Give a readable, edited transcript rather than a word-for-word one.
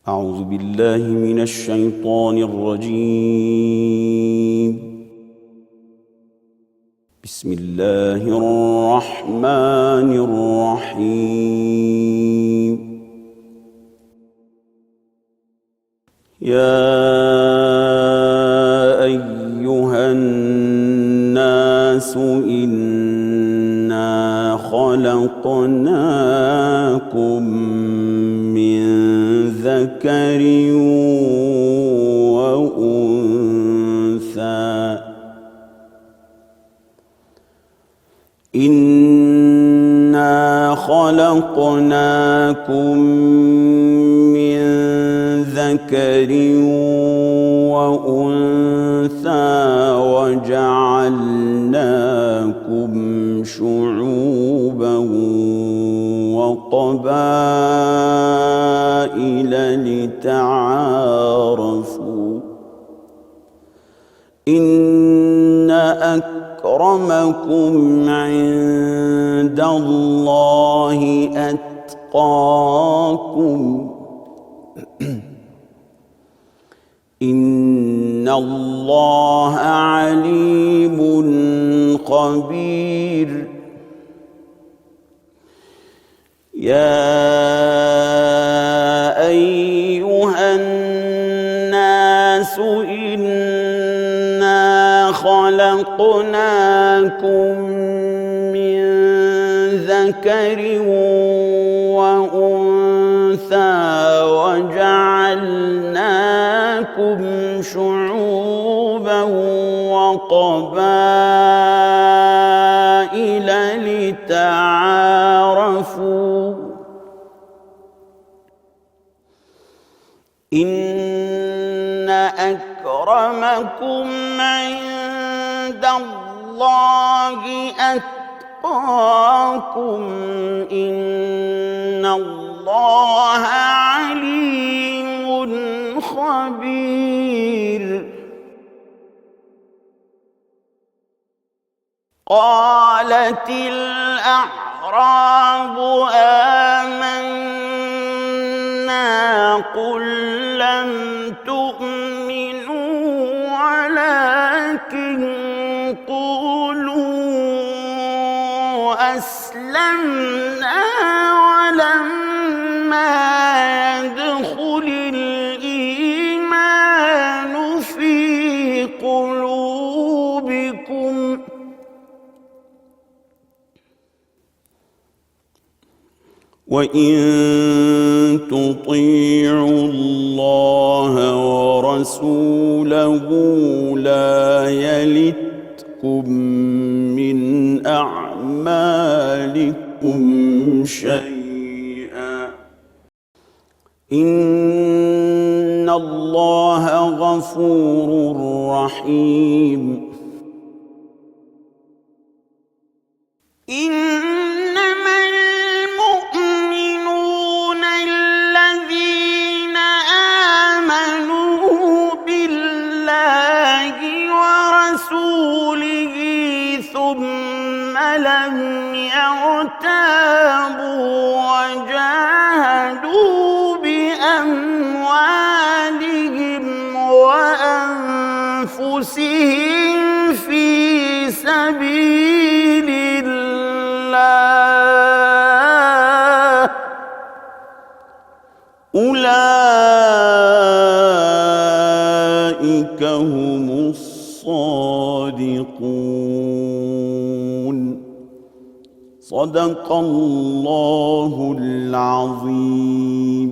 أعوذ بالله من الشيطان الرجيم. بسم الله الرحمن الرحيم. يا أيها الناس إنا خلقناكم من ذكر وأنثى إنا خلقناكم من ذكر وأنثى وجعلناكم شعوبا وقبائل لتعارفوا إن أكرمكم عند الله أتقاكم إن الله عليم خبير. يا أيها الناس إنا خلقناكم من ذكر وأنثى وجعلناكم شعوبا وقبائل لتعارفوا إن أكرمكم عند الله أتقاكم إن الله عليم خبير. قالت الأعراب آمنا قل لم تؤمنوا ولكن قولوا أسلمنا ولما يدخل الإيمان في قلوبكم وإن تطيعوا الله ورسوله لا يلتكم من أعمالكم شيئا إن الله غفور رحيم. ثم لم يرتابوا وجاهدوا بأموالهم وأنفسهم في سبيل الله أولئك هم الصادقون. صدق الله العظيم.